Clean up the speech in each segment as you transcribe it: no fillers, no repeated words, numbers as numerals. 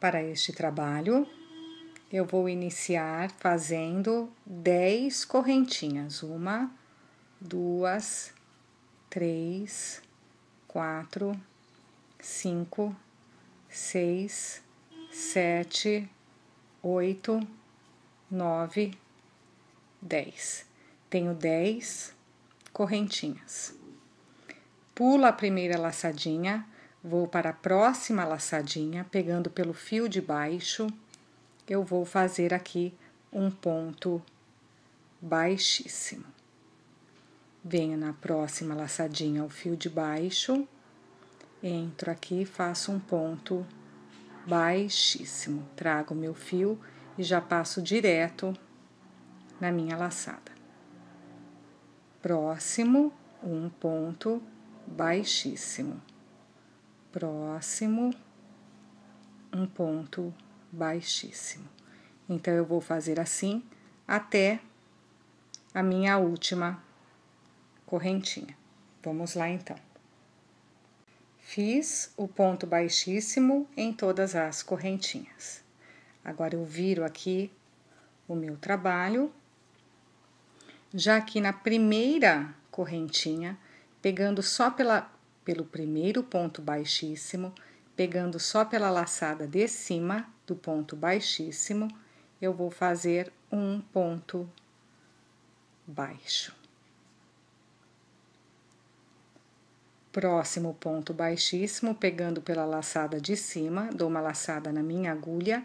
Para este trabalho, eu vou iniciar fazendo 10 correntinhas. 1, 2, 3, 4, 5, 6, 7, 8, 9, 10. Tenho 10 correntinhas. Pulo a primeira laçadinha, vou para a próxima laçadinha, pegando pelo fio de baixo, eu vou fazer aqui um ponto baixíssimo. Venho na próxima laçadinha o fio de baixo, entro aqui, faço um ponto baixíssimo. Trago meu fio e já passo direto na minha laçada. Próximo, um ponto baixíssimo. Próximo, um ponto baixíssimo. Então, eu vou fazer assim até a minha última correntinha. Vamos lá, então. Fiz o ponto baixíssimo em todas as correntinhas. Agora, eu viro aqui o meu trabalho. Já aqui na primeira correntinha, pegando só pelo primeiro ponto baixíssimo, pegando só pela laçada de cima do ponto baixíssimo, eu vou fazer um ponto baixo. Próximo ponto baixíssimo, pegando pela laçada de cima, dou uma laçada na minha agulha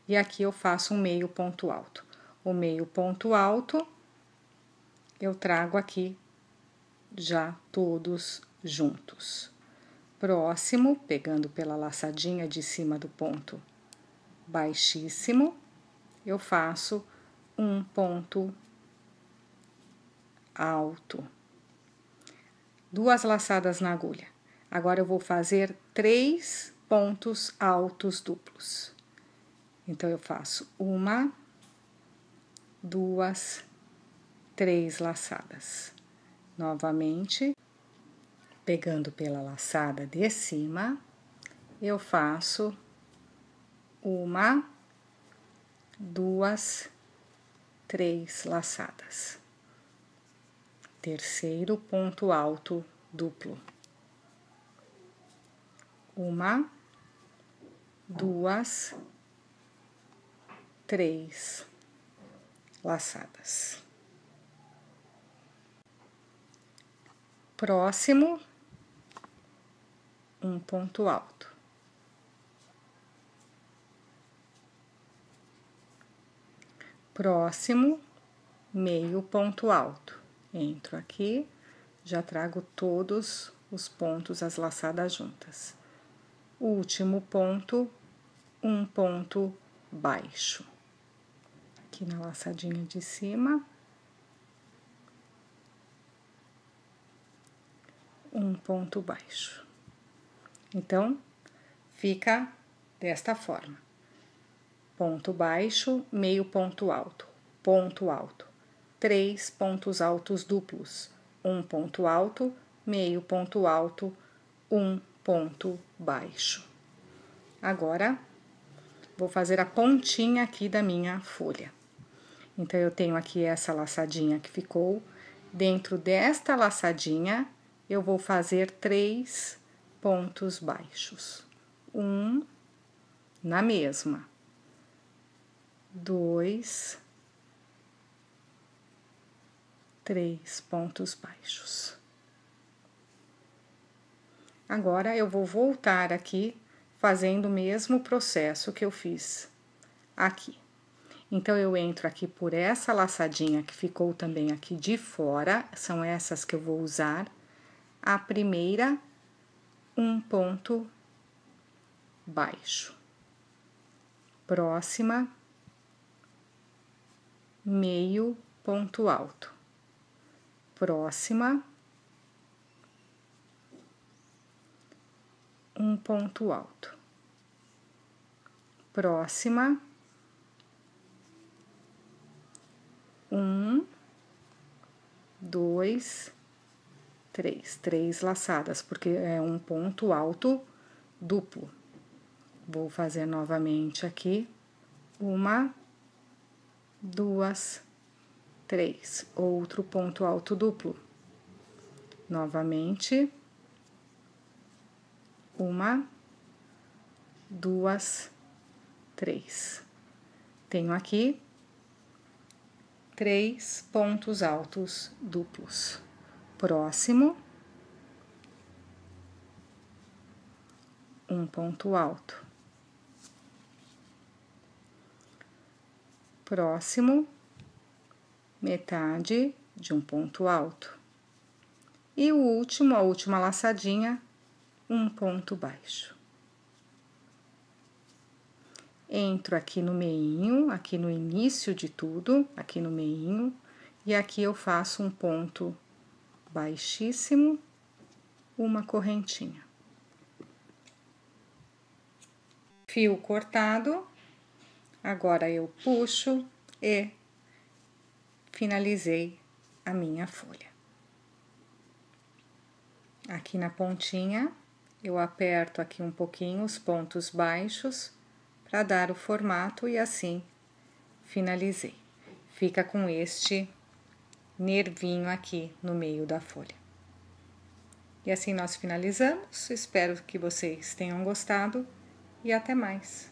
e aqui eu faço um meio ponto alto. O meio ponto alto, eu trago aqui já todos juntos. Próximo, pegando pela laçadinha de cima do ponto baixíssimo, eu faço um ponto alto. 2 laçadas na agulha. Agora, eu vou fazer 3 pontos altos duplos. Então, eu faço 1, 2, 3 laçadas. Novamente, pegando pela laçada de cima, eu faço 1, 2, 3 laçadas. Terceiro ponto alto duplo. 1, 2, 3 laçadas. Próximo, um ponto alto. Próximo, meio ponto alto. Entro aqui, já trago todos os pontos, as laçadas juntas. Último ponto, um ponto baixo. Aqui na laçadinha de cima. Um ponto baixo. Então, fica desta forma. Ponto baixo, meio ponto alto, ponto alto. 3 pontos altos duplos, um ponto alto, meio ponto alto, um ponto baixo. Agora, vou fazer a pontinha aqui da minha folha. Então, eu tenho aqui essa laçadinha que ficou. Dentro desta laçadinha, eu vou fazer 3 pontos baixos. 1, na mesma. 2, 3 pontos baixos. Agora, eu vou voltar aqui, fazendo o mesmo processo que eu fiz aqui. Então, eu entro aqui por essa laçadinha que ficou também aqui de fora, são essas que eu vou usar. A primeira, um ponto baixo. Próxima, meio ponto alto. Próxima, um ponto alto. Próxima, 1, 2, 3 laçadas, porque é um ponto alto duplo. Vou fazer novamente aqui, 1, 2, 3, outro ponto alto duplo. Novamente, 1, 2, 3. Tenho aqui 3 pontos altos duplos. Próximo, um ponto alto. Próximo, metade de um ponto alto. E o último, a última laçadinha, um ponto baixo. Entro aqui no meinho, aqui no início de tudo, aqui no meinho, e aqui eu faço um ponto baixíssimo, uma correntinha. Fio cortado, agora eu puxo e finalizei a minha folha. Aqui na pontinha, eu aperto aqui um pouquinho os pontos baixos para dar o formato e assim finalizei. Fica com este nervinho aqui no meio da folha. E assim nós finalizamos. Espero que vocês tenham gostado e até mais.